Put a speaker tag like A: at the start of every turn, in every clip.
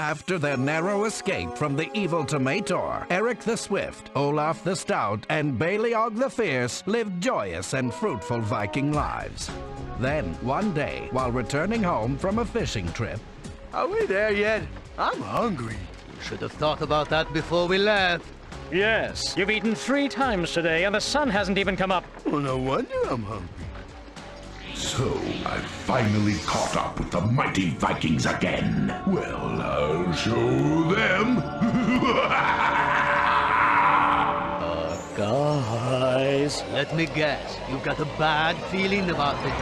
A: After their narrow escape from the evil Tomator, Eric the Swift, Olaf the Stout, and Baleog the Fierce lived joyous and fruitful Viking lives. Then, one day, while returning home from a fishing trip...
B: Are we there yet? I'm hungry.
C: We should have thought about that before we left.
D: Yes, you've eaten 3 times today, and the sun hasn't even come up.
B: Well, no wonder I'm hungry.
E: So, I've finally caught up with the mighty Vikings again. Well, I'll show them.
C: Guys, let me guess. You've got a bad feeling about it.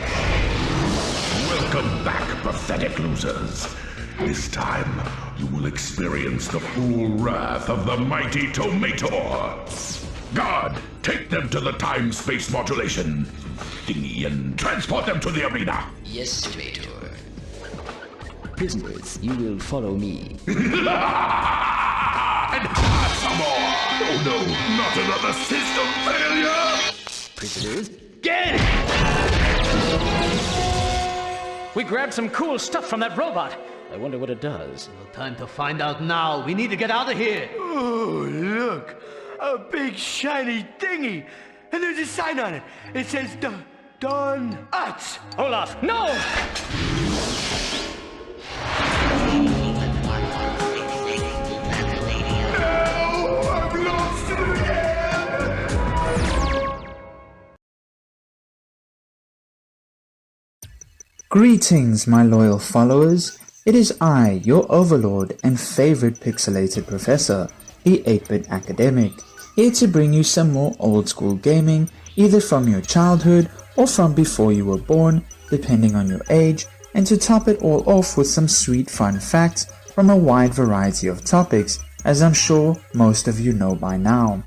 E: Welcome back, pathetic losers. This time, you will experience the full wrath of the mighty Tomator. Guard, take them to the time-space modulation thingy and transport them to the arena.
F: Yes, Tomator. Prisoners, you will follow me.
E: And some more. Oh no, not another system failure!
F: Prisoners,
C: Get it!
D: We grabbed some cool stuff from that robot. I wonder what it does.
C: No time to find out now. We need to get out of here.
B: Oh, look. A big shiny thingy. And there's a sign on it. It says Done Us.
D: Olaf, no!
E: I've lost it again!
G: Greetings, my loyal followers. It is I, your overlord and favorite pixelated professor, the 8-bit academic, here to bring you some more old school gaming, either from your childhood or from before you were born, depending on your age, and to top it all off with some sweet fun facts from a wide variety of topics, as I'm sure most of you know by now.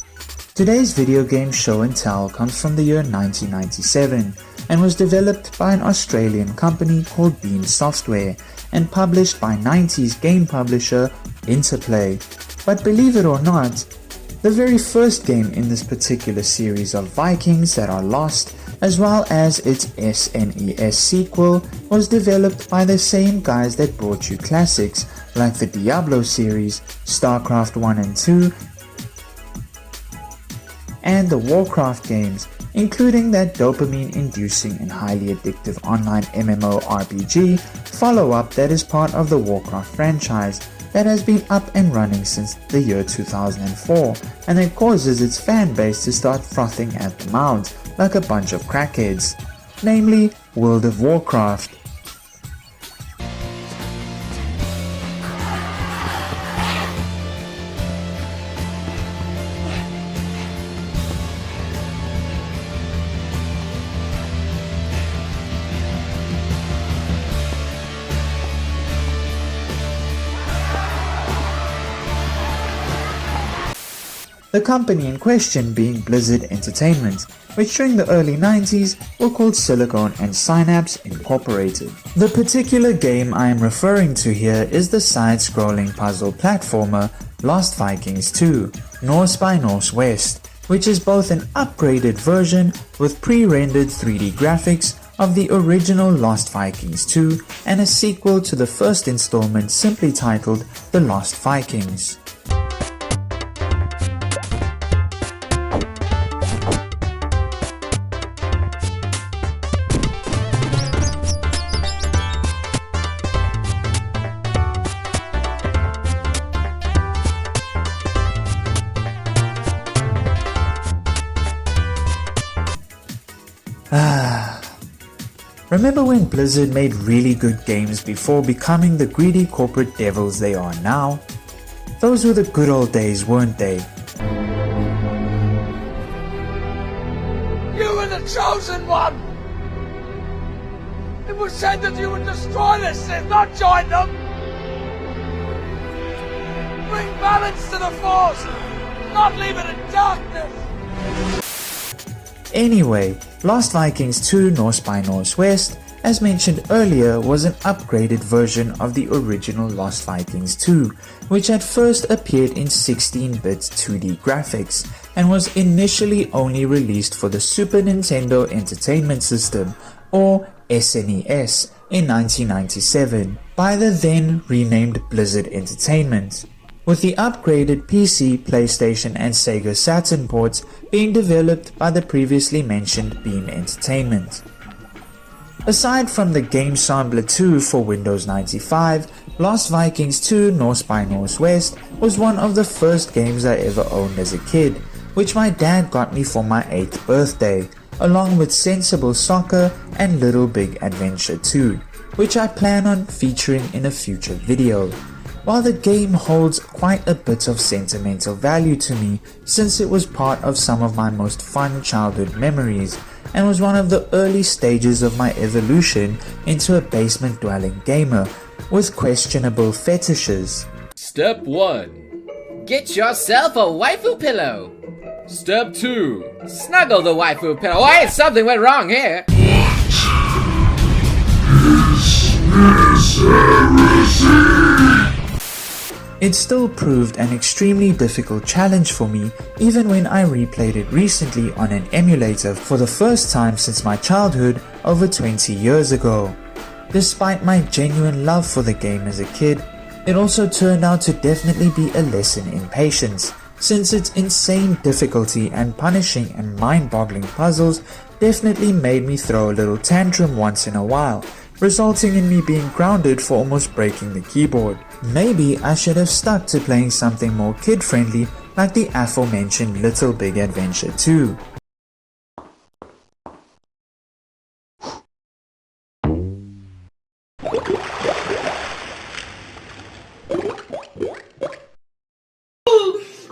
G: Today's video game show and tell comes from the year 1997 and was developed by an Australian company called Beam Software and published by 90s game publisher Interplay. But believe it or not, the very first game in this particular series of Vikings that are lost, as well as its SNES sequel, was developed by the same guys that brought you classics like the Diablo series, StarCraft 1 and 2, and the Warcraft games, including that dopamine-inducing and highly addictive online MMORPG follow-up that is part of the Warcraft franchise that has been up and running since the year 2004, and that causes its fan base to start frothing at the mouths like a bunch of crackheads, namely World of Warcraft. The company in question being Blizzard Entertainment, which during the early 90s were called Silicon and Synapse Incorporated. The particular game I am referring to here is the side-scrolling puzzle platformer Lost Vikings 2, Norse by Norsewest, which is both an upgraded version with pre-rendered 3D graphics of the original Lost Vikings 2 and a sequel to the first installment simply titled The Lost Vikings. Remember when Blizzard made really good games before becoming the greedy corporate devils they are now? Those were the good old days, weren't they?
H: You were the chosen one! It was said that you would destroy the Sith, not join them! Bring balance to the Force, not leave it in darkness!
G: Anyway, Lost Vikings 2 Norse by Norsewest, as mentioned earlier, was an upgraded version of the original Lost Vikings 2, which had first appeared in 16-bit 2D graphics and was initially only released for the Super Nintendo Entertainment System, or SNES, in 1997, by the then renamed Blizzard Entertainment, with the upgraded PC, PlayStation and Sega Saturn ports being developed by the previously mentioned Beam Entertainment. Aside from the Game Sampler 2 for Windows 95, Lost Vikings 2 Norse by Norsewest was one of the first games I ever owned as a kid, which my dad got me for my 8th birthday, along with Sensible Soccer and Little Big Adventure 2, which I plan on featuring in a future video. While the game holds quite a bit of sentimental value to me since it was part of some of my most fun childhood memories and was one of the early stages of my evolution into a basement dwelling gamer with questionable fetishes.
I: Step 1. Get yourself a waifu pillow. Step 2. Snuggle the waifu pillow. Wait, something went wrong here.
G: It still proved an extremely difficult challenge for me even when I replayed it recently on an emulator for the first time since my childhood over 20 years ago. Despite my genuine love for the game as a kid, it also turned out to definitely be a lesson in patience, since its insane difficulty and punishing and mind-boggling puzzles definitely made me throw a little tantrum once in a while, resulting in me being grounded for almost breaking the keyboard. Maybe I should have stuck to playing something more kid-friendly like the aforementioned Little Big Adventure 2.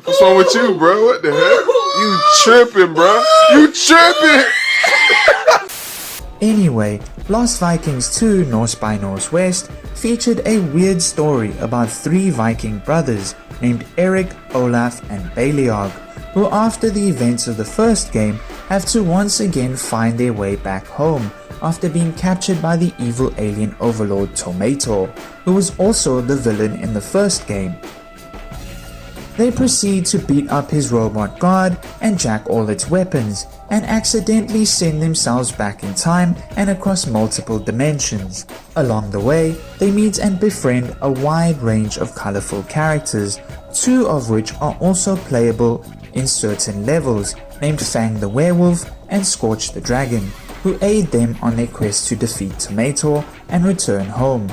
J: What's wrong with you, bro? What the heck? You tripping, bro? You tripping!
G: Anyway, Lost Vikings 2 Norse by Norsewest featured a weird story about 3 Viking brothers named Eric, Olaf and Baleog, who after the events of the first game have to once again find their way back home after being captured by the evil alien overlord Tomator, who was also the villain in the first game. They proceed to beat up his robot guard and jack all its weapons, and accidentally send themselves back in time and across multiple dimensions. Along the way, they meet and befriend a wide range of colorful characters, 2 of which are also playable in certain levels, named Fang the Werewolf and Scorch the Dragon, who aid them on their quest to defeat Tomator and return home.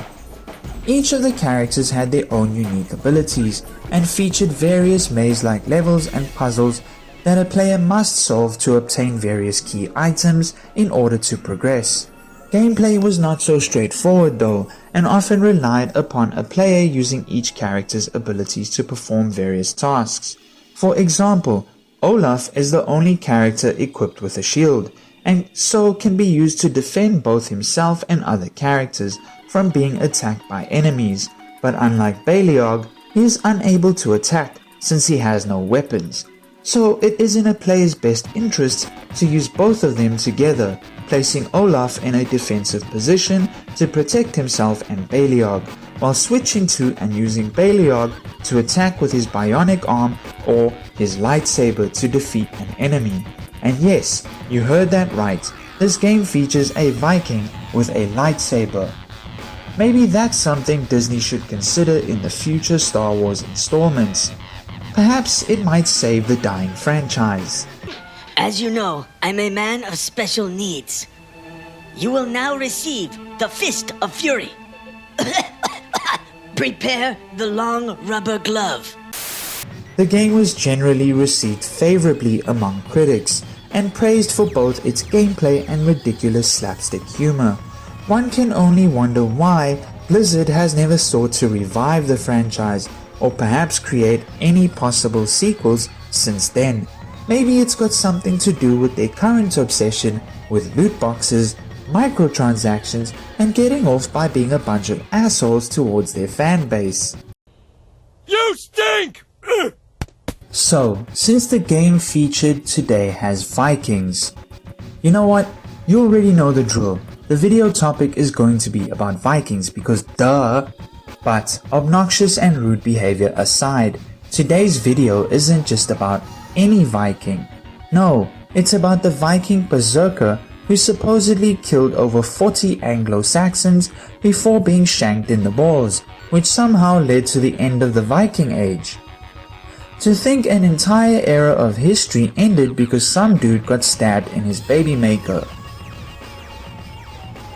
G: Each of the characters had their own unique abilities and featured various maze-like levels and puzzles that a player must solve to obtain various key items in order to progress. Gameplay was not so straightforward though, and often relied upon a player using each character's abilities to perform various tasks. For example, Olaf is the only character equipped with a shield, and so can be used to defend both himself and other characters from being attacked by enemies, but unlike Baleog, he is unable to attack since he has no weapons. So it is in a player's best interest to use both of them together, placing Olaf in a defensive position to protect himself and Baleog, while switching to and using Baleog to attack with his bionic arm or his lightsaber to defeat an enemy. And yes, you heard that right, this game features a Viking with a lightsaber. Maybe that's something Disney should consider in the future Star Wars installments. Perhaps it might save the dying franchise.
K: As you know, I'm a man of special needs. You will now receive the Fist of Fury. Prepare the long rubber glove.
G: The game was generally received favorably among critics and praised for both its gameplay and ridiculous slapstick humor. One can only wonder why Blizzard has never sought to revive the franchise or perhaps create any possible sequels since then. Maybe it's got something to do with their current obsession with loot boxes, microtransactions, and getting off by being a bunch of assholes towards their fan base.
H: You stink!
G: So, since the game featured today has Vikings, you know what? You already know the drill. The video topic is going to be about Vikings because duh! But obnoxious and rude behavior aside, today's video isn't just about any Viking. No, it's about the Viking berserker who supposedly killed over 40 Anglo-Saxons before being shanked in the balls, which somehow led to the end of the Viking Age. To think an entire era of history ended because some dude got stabbed in his baby maker.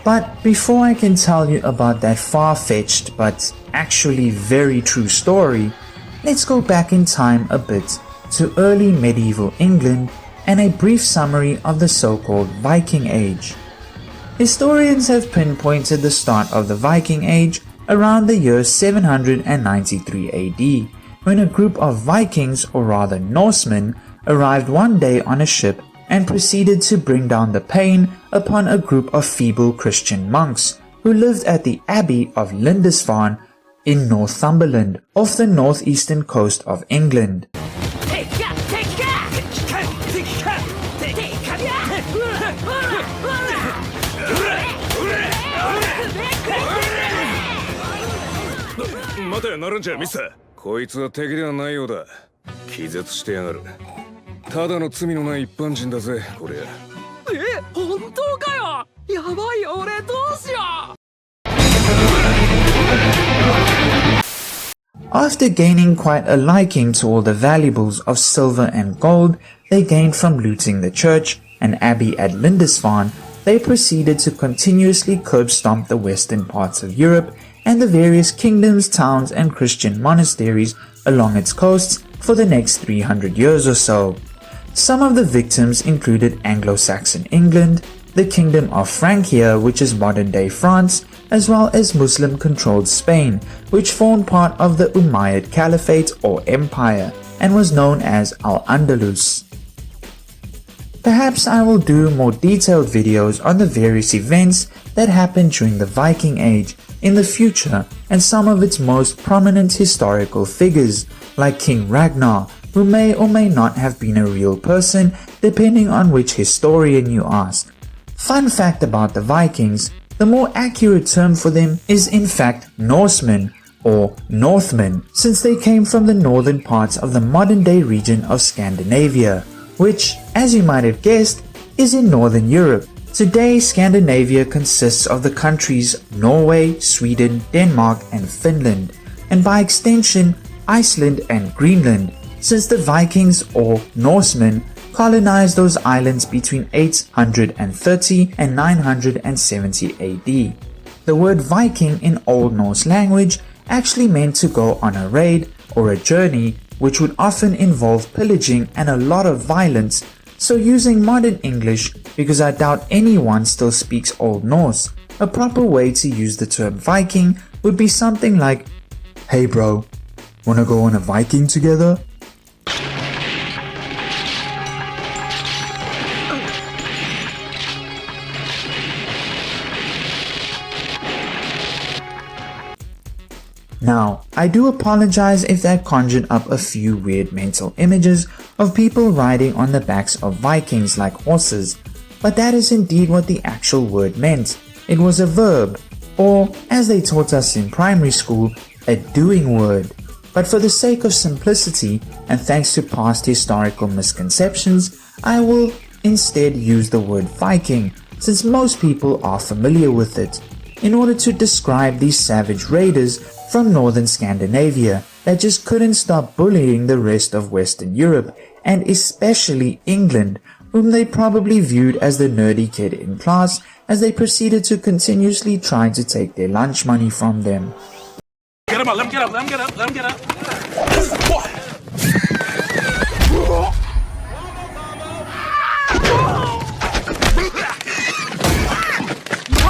G: But before I can tell you about that far-fetched but actually very true story, let's go back in time a bit to early medieval England and a brief summary of the so-called Viking Age. Historians have pinpointed the start of the Viking Age around the year 793 AD, when a group of Vikings, or rather Norsemen, arrived one day on a ship and proceeded to bring down the pain upon a group of feeble Christian monks who lived at the Abbey of Lindisfarne in Northumberland, off the northeastern coast of England. After gaining quite a liking to all the valuables of silver and gold they gained from looting the church and abbey at Lindisfarne, they proceeded to continuously curb-stomp the western parts of Europe and the various kingdoms, towns and Christian monasteries along its coasts for the next 300 years or so. Some of the victims included Anglo-Saxon England, the Kingdom of Francia, which is modern-day France, as well as Muslim-controlled Spain, which formed part of the Umayyad Caliphate or Empire, and was known as Al-Andalus. Perhaps I will do more detailed videos on the various events that happened during the Viking Age in the future and some of its most prominent historical figures, like King Ragnar, who may or may not have been a real person depending on which historian you ask. Fun fact about the Vikings, the more accurate term for them is in fact Norsemen or Northmen, since they came from the northern parts of the modern-day region of Scandinavia, which, as you might have guessed, is in Northern Europe. Today, Scandinavia consists of the countries Norway, Sweden, Denmark and Finland, and by extension Iceland and Greenland, since the Vikings or Norsemen colonized those islands between 830 and 970 AD. The word Viking in Old Norse language actually meant to go on a raid or a journey, which would often involve pillaging and a lot of violence. So using modern English, because I doubt anyone still speaks Old Norse, a proper way to use the term Viking would be something like, "Hey bro, wanna go on a Viking together?" Now, I do apologize if that conjured up a few weird mental images of people riding on the backs of Vikings like horses, but that is indeed what the actual word meant. It was a verb, or as they taught us in primary school, a doing word. But for the sake of simplicity and thanks to past historical misconceptions, I will instead use the word Viking, since most people are familiar with it, in order to describe these savage raiders from northern Scandinavia that just couldn't stop bullying the rest of Western Europe, and especially England, whom they probably viewed as the nerdy kid in class as they proceeded to continuously try to take their lunch money from them.
L: Get him up, let him get up, let him get up, let him get up.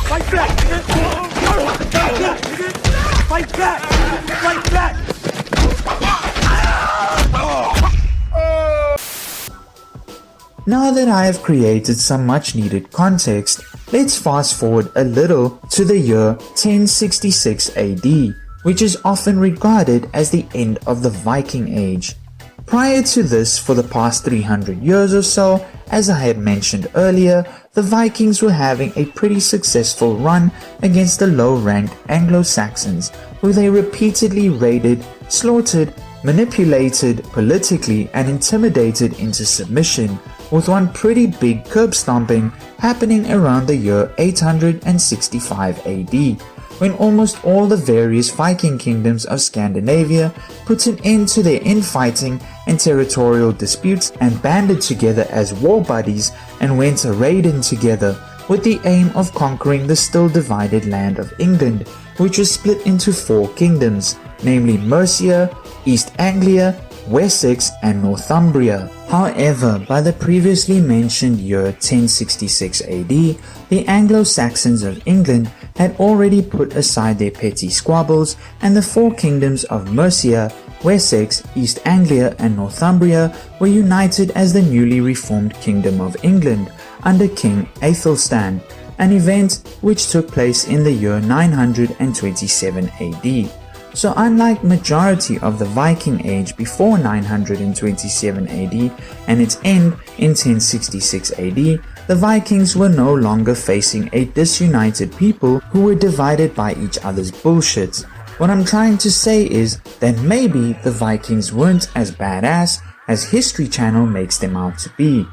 L: Fight back! Fight back! Fight back!
G: Now that I have created some much needed context, let's fast forward a little to the year 1066 AD, which is often regarded as the end of the Viking Age. Prior to this, for the past 300 years or so, as I had mentioned earlier, the Vikings were having a pretty successful run against the low-ranked Anglo-Saxons, who they repeatedly raided, slaughtered, manipulated politically and intimidated into submission, with one pretty big curb stomping happening around the year 865 AD, when almost all the various Viking kingdoms of Scandinavia put an end to their infighting and territorial disputes and banded together as war buddies and went a-raiding together with the aim of conquering the still divided land of England, which was split into 4 kingdoms, namely Mercia, East Anglia, Wessex and Northumbria. However, by the previously mentioned year 1066 AD, the Anglo-Saxons of England had already put aside their petty squabbles, and the 4 kingdoms of Mercia, Wessex, East Anglia and Northumbria were united as the newly reformed Kingdom of England under King Aethelstan, an event which took place in the year 927 AD. So unlike majority of the Viking Age before 927 AD and its end in 1066 AD, the Vikings were no longer facing a disunited people who were divided by each other's bullshit. What I'm trying to say is that maybe the Vikings weren't as badass as History Channel makes them out to be,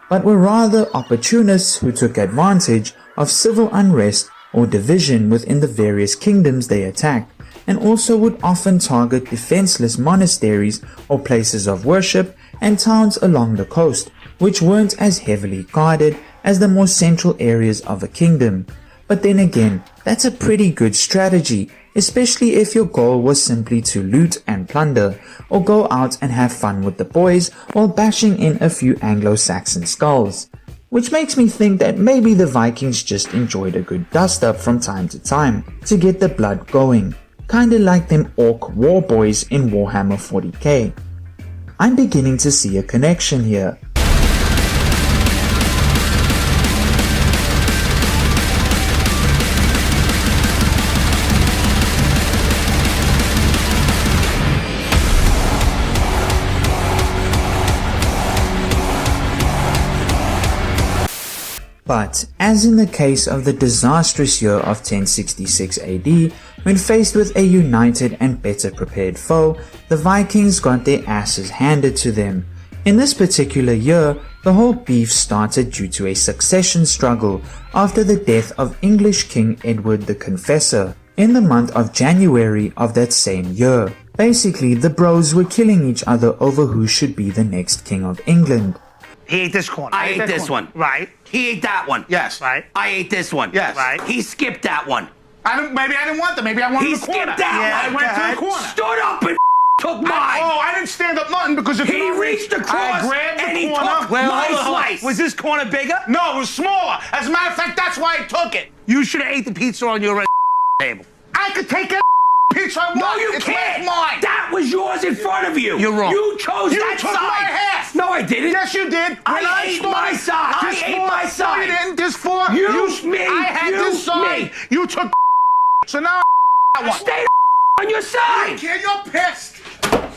G: but were rather opportunists who took advantage of civil unrest or division within the various kingdoms they attacked, and also would often target defenseless monasteries or places of worship and towns along the coast, which weren't as heavily guarded as the more central areas of a kingdom. But then again, that's a pretty good strategy, especially if your goal was simply to loot and plunder, or go out and have fun with the boys while bashing in a few Anglo-Saxon skulls. Which makes me think that maybe the Vikings just enjoyed a good dust up from time to time to get the blood going. Kinda like them orc war boys in Warhammer 40k. I'm beginning to see a connection here. But, as in the case of the disastrous year of 1066 AD, when faced with a united and better prepared foe, the Vikings got their asses handed to them. In this particular year, the whole beef started due to a succession struggle after the death of English King Edward the Confessor in the month of January of that same year. Basically, the bros were killing each other over who should be the next King of England.
L: He ate this corn.
M: I ate this one.
L: Right.
M: He ate that one.
L: Yes. Right.
M: I ate this one.
L: Yes.
M: Right. He skipped that one.
L: Maybe I didn't want them. Maybe I wanted
M: he
L: the corner.
M: Skipped that
L: one.
M: one.
L: I went to the corner.
M: Stood up and took mine.
L: I didn't stand up nothing because if
M: he reached across
L: I grabbed the
M: and he
L: corner.
M: took my slice.
L: Was this corner bigger? No, it was smaller. As a matter of fact, that's why I took it. You should have ate the pizza on your table. I could take it. Pizza I want.
M: No, you can't. Mine. That was yours in front of you.
L: You're wrong.
M: You chose that
L: took
M: side.
L: My half.
M: No, I didn't.
L: Yes, you did.
M: I ate my side. I ate my side.
L: No, you didn't. This four.
M: Me.
L: I had this side.
M: Me.
L: You took. So now I want.
M: Stay on your side.
L: You're pissed.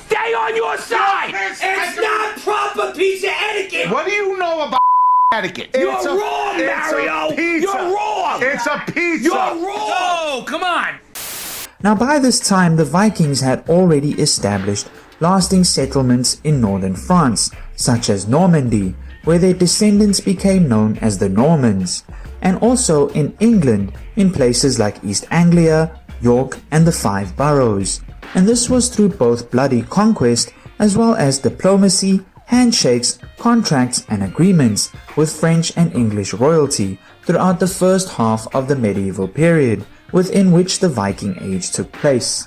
M: Stay on your side. It's not proper pizza etiquette.
L: What do you know about etiquette?
M: You're wrong, Mario. You're wrong.
L: It's a pizza.
M: You're wrong.
L: Oh, come on.
G: Now by this time, the Vikings had already established lasting settlements in northern France, such as Normandy, where their descendants became known as the Normans, and also in England, in places like East Anglia, York, and the Five Boroughs. And this was through both bloody conquest as well as diplomacy, handshakes, contracts, and agreements with French and English royalty throughout the first half of the medieval period, within which the Viking Age took place.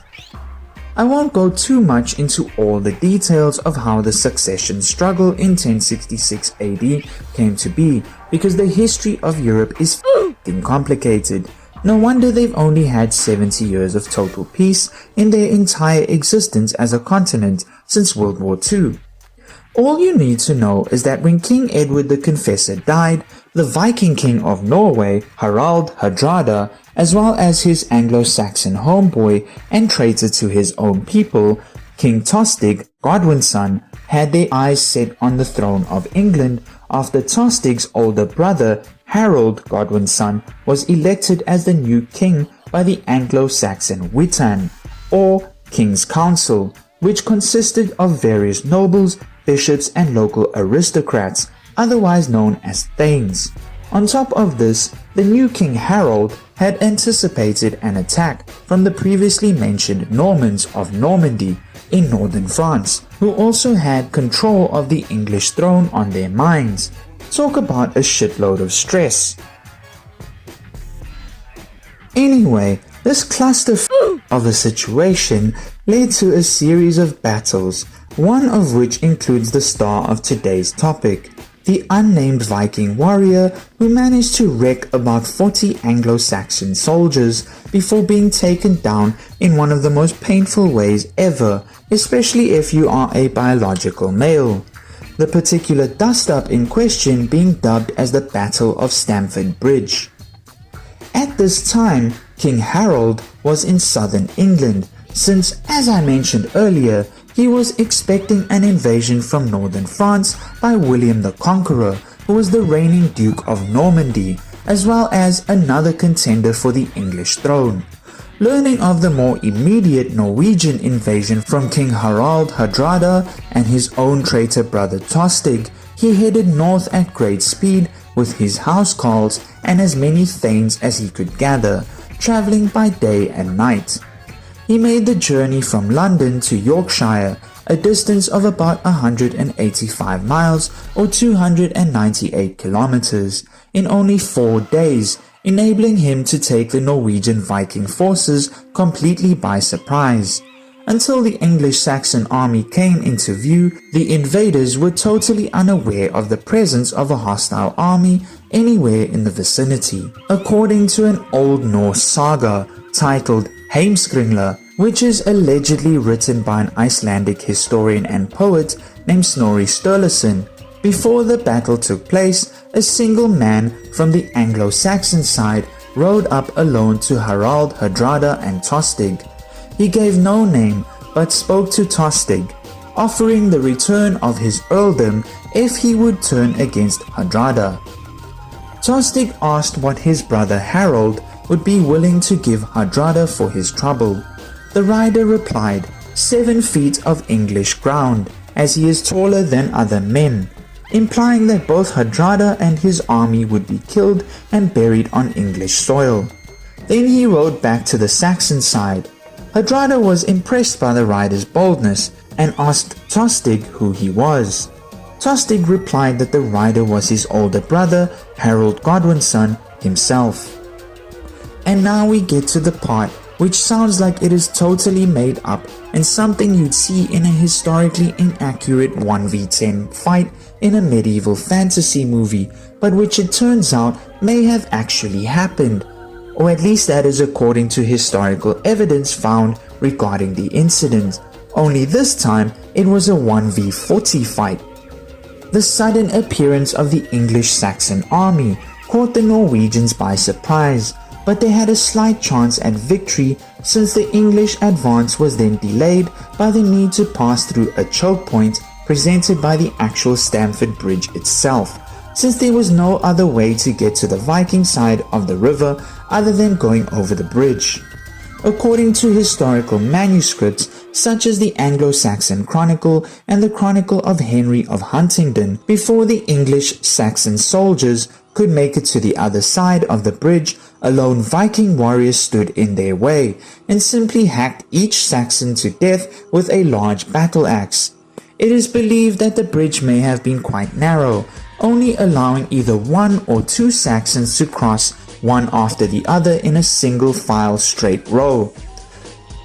G: I won't go too much into all the details of how the succession struggle in 1066 AD came to be, because the history of Europe is f***ing complicated. No wonder they've only had 70 years of total peace in their entire existence as a continent since World War II. All you need to know is that when King Edward the Confessor died, the Viking King of Norway, Harald Hardrada, as well as his Anglo-Saxon homeboy and traitor to his own people, King Tostig, Godwin's son, had their eyes set on the throne of England after Tostig's older brother, Harold, Godwin's son, was elected as the new king by the Anglo-Saxon Witan, or King's Council, which consisted of various nobles, bishops and local aristocrats, otherwise known as thanes. On top of this, the new King Harold had anticipated an attack from the previously mentioned Normans of Normandy in northern France, who also had control of the English throne on their minds. Talk about a shitload of stress. Anyway, this cluster of a situation led to a series of battles, one of which includes the star of today's topic, the unnamed Viking warrior who managed to wreck about 40 Anglo-Saxon soldiers before being taken down in one of the most painful ways ever, especially if you are a biological male. The particular dust-up in question being dubbed as the Battle of Stamford Bridge. At this time, King Harold was in southern England, since, as I mentioned earlier, he was expecting an invasion from northern France by William the Conqueror, who was the reigning Duke of Normandy, as well as another contender for the English throne. Learning of the more immediate Norwegian invasion from King Harald Hardrada and his own traitor brother Tostig, he headed north at great speed with his housecarls and as many thanes as he could gather, travelling by day and night. He made the journey from London to Yorkshire, a distance of about 185 miles or 298 kilometers, in only 4 days, enabling him to take the Norwegian Viking forces completely by surprise. Until the English-Saxon army came into view, the invaders were totally unaware of the presence of a hostile army anywhere in the vicinity. According to an old Norse saga titled Heimskringla, which is allegedly written by an Icelandic historian and poet named Snorri Sturluson, before the battle took place, a single man from the Anglo-Saxon side rode up alone to Harald Hardrada and Tostig. He gave no name but spoke to Tostig, offering the return of his earldom if he would turn against Hardrada. Tostig asked what his brother Harold would be willing to give Hardrada for his trouble. The rider replied, 7 feet of English ground, as he is taller than other men, implying that both Hardrada and his army would be killed and buried on English soil. Then he rode back to the Saxon side. Hardrada was impressed by the rider's boldness and asked Tostig who he was. Tostig replied that the rider was his older brother, Harold Godwinson himself. And now we get to the part which sounds like it is totally made up and something you'd see in a historically inaccurate 1v10 fight in a medieval fantasy movie, but which it turns out may have actually happened, or at least that is according to historical evidence found regarding the incident, only this time it was a 1v40 fight. The sudden appearance of the English-Saxon army caught the Norwegians by surprise, but they had a slight chance at victory since the English advance was then delayed by the need to pass through a choke point presented by the actual Stamford Bridge itself, since there was no other way to get to the Viking side of the river other than going over the bridge. According to historical manuscripts such as the Anglo-Saxon Chronicle and the Chronicle of Henry of Huntingdon, before the English-Saxon soldiers could make it to the other side of the bridge, a lone Viking warrior stood in their way and simply hacked each Saxon to death with a large battle axe. It is believed that the bridge may have been quite narrow, only allowing either 1 or 2 Saxons to cross one after the other in a single file straight row.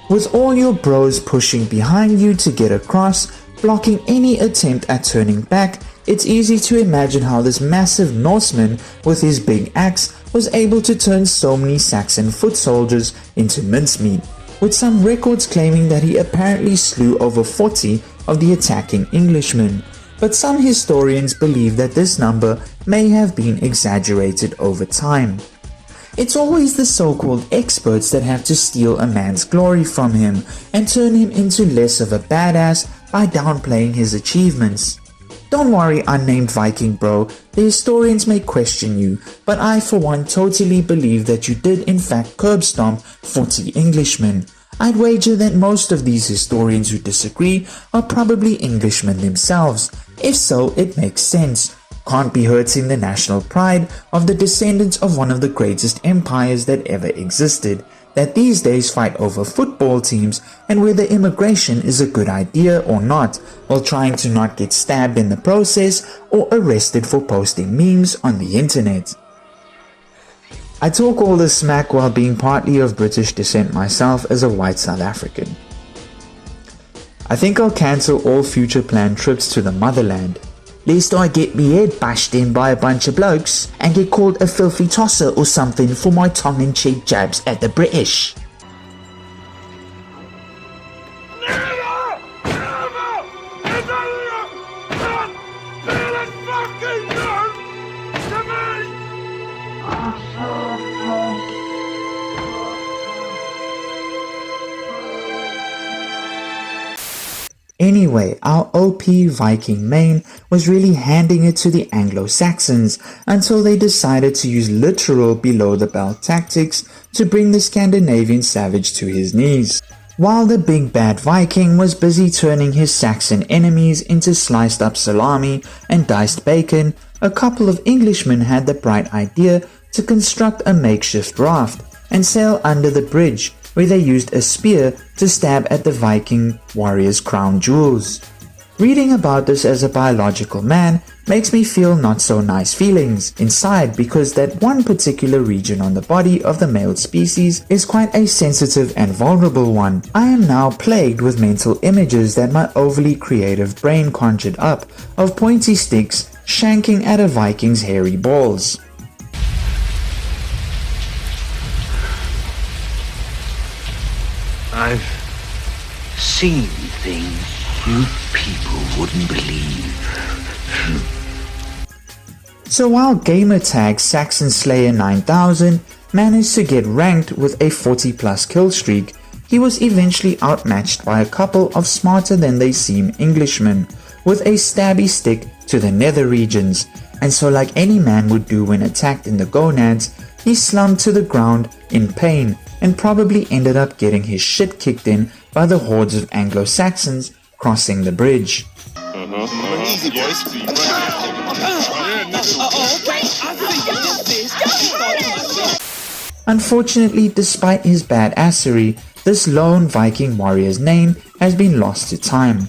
G: With all your bros pushing behind you to get across, blocking any attempt at turning back, it's easy to imagine how this massive Norseman with his big axe was able to turn so many Saxon foot soldiers into mincemeat, with some records claiming that he apparently slew over 40 of the attacking Englishmen, but some historians believe that this number may have been exaggerated over time. It's always the so-called experts that have to steal a man's glory from him and turn him into less of a badass by downplaying his achievements. Don't worry, unnamed Viking bro, the historians may question you, but I for one totally believe that you did in fact curb stomp 40 Englishmen. I'd wager that most of these historians who disagree are probably Englishmen themselves. If so, it makes sense. can't be hurting the national pride of the descendants of one of the greatest empires that ever existed, that these days fight over football teams and whether immigration is a good idea or not, while trying to not get stabbed in the process or arrested for posting memes on the internet. I talk all this smack while being partly of British descent myself as a white South African. I think I'll cancel all future planned trips to the motherland, lest I get me head bashed in by a bunch of blokes and get called a filthy tosser or something for my tongue-in-cheek jabs at the British. Anyway, our OP Viking main was really handing it to the Anglo-Saxons until they decided to use literal below-the-belt tactics to bring the Scandinavian savage to his knees. While the big bad Viking was busy turning his Saxon enemies into sliced up salami and diced bacon, a couple of Englishmen had the bright idea to construct a makeshift raft and sail under the bridge, where they used a spear to stab at the Viking warrior's crown jewels. Reading about this as a biological man makes me feel not so nice feelings inside, because that one particular region on the body of the male species is quite a sensitive and vulnerable one. I am now plagued with mental images that my overly creative brain conjured up of pointy sticks shanking at a Viking's hairy balls.
C: I've seen things you people wouldn't believe.
G: So while gamertag Saxon Slayer 9000 managed to get ranked with a 40+ kill streak, he was eventually outmatched by a couple of smarter than they seem Englishmen with a stabby stick to the nether regions, and so like any man would do when attacked in the gonads, he slumped to the ground in pain and probably ended up getting his shit kicked in by the hordes of Anglo-Saxons crossing the bridge.
J: Easy, boys.
G: Unfortunately, despite his badassery, this lone Viking warrior's name has been lost to time.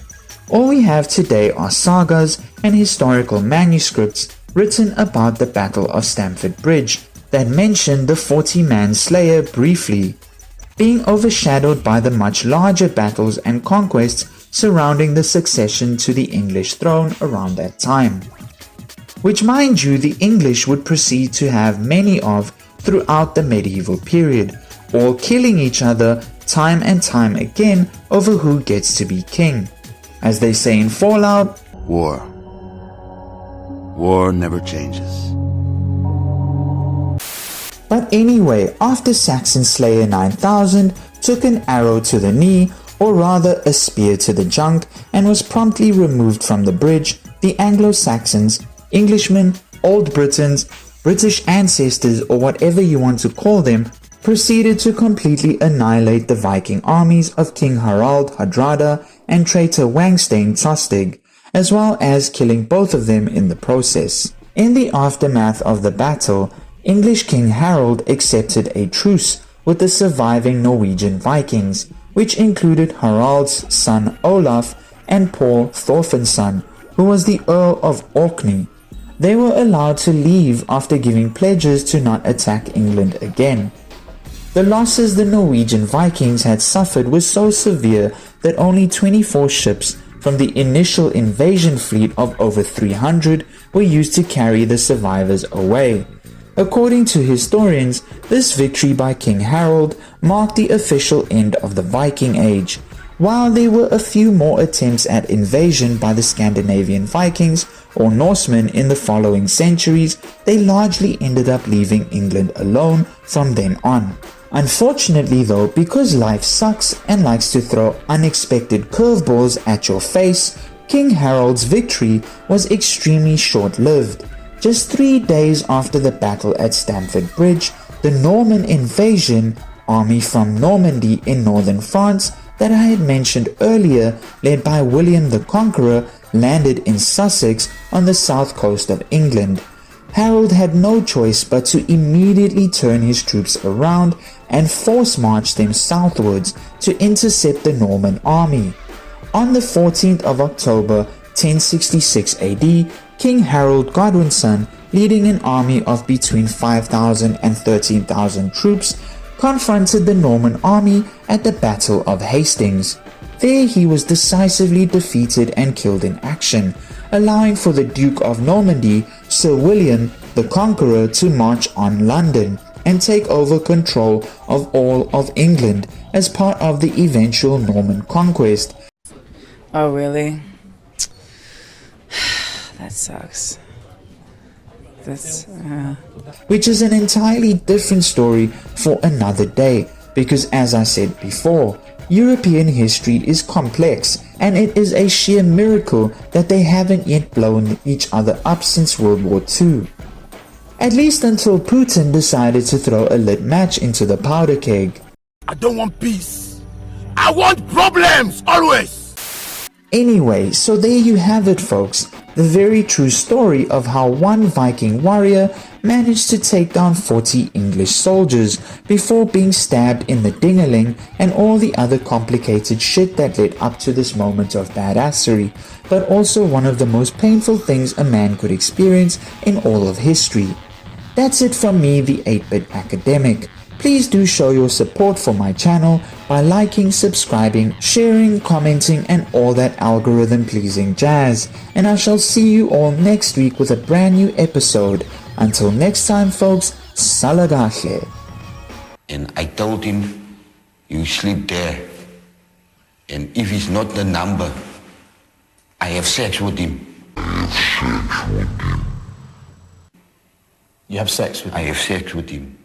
G: All we have today are sagas and historical manuscripts written about the Battle of Stamford Bridge that mention the 40-man slayer briefly, being overshadowed by the much larger battles and conquests surrounding the succession to the English throne around that time, which mind you the English would proceed to have many of throughout the medieval period, all killing each other time and time again over who gets to be king. As they say in Fallout,
N: War never changes.
G: But anyway, after Saxon Slayer 9000 took an arrow to the knee, or rather a spear to the junk, and was promptly removed from the bridge, the Anglo-Saxons, Englishmen, Old Britons, British ancestors, or whatever you want to call them, proceeded to completely annihilate the Viking armies of King Harald Hardrada and traitor Wangstein Tostig, as well as killing both of them in the process. In the aftermath of the battle, English King Harold accepted a truce with the surviving Norwegian Vikings, which included Harald's son Olaf and Paul Thorfinnsson, who was the Earl of Orkney. They were allowed to leave after giving pledges to not attack England again. The losses the Norwegian Vikings had suffered were so severe that only 24 ships from the initial invasion fleet of over 300 were used to carry the survivors away. According to historians, this victory by King Harold marked the official end of the Viking Age. While there were a few more attempts at invasion by the Scandinavian Vikings or Norsemen in the following centuries, they largely ended up leaving England alone from then on. Unfortunately though, because life sucks and likes to throw unexpected curveballs at your face, King Harold's victory was extremely short-lived. Just 3 days after the battle at Stamford Bridge, the Norman invasion army from Normandy in northern France that I had mentioned earlier, led by William the Conqueror, landed in Sussex on the south coast of England. Harold had no choice but to immediately turn his troops around and force march them southwards to intercept the Norman army. On the 14th of October 1066 AD, King Harold Godwinson, leading an army of between 5,000 and 13,000 troops, confronted the Norman army at the Battle of Hastings. There he was decisively defeated and killed in action, allowing for the Duke of Normandy, Sir William the Conqueror, to march on London and take over control of all of England as part of the eventual Norman conquest.
N: Oh really? That sucks.
G: Which is an entirely different story for another day, because as I said before, European history is complex, and it is a sheer miracle that they haven't yet blown each other up since World War II. At least until Putin decided to throw a lit match into the powder keg.
M: I don't want peace. I want problems, always!
G: Anyway, so there you have it folks, the very true story of how one Viking warrior managed to take down 40 English soldiers before being stabbed in the ding-a-ling and all the other complicated shit that led up to this moment of badassery, but also one of the most painful things a man could experience in all of history. That's it from me, the 8-Bit Academic. Please do show your support for my channel by liking, subscribing, sharing, commenting and all that algorithm pleasing jazz. And I shall see you all next week with a brand new episode. Until next time folks, Salagahle.
O: And I told him, you sleep there. And if he's not the number, I have sex with him.
P: You have sex with him?
O: I have sex with him.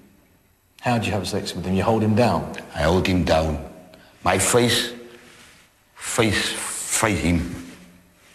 P: How do you have sex with him? You hold him down?
O: I hold him down. My face him.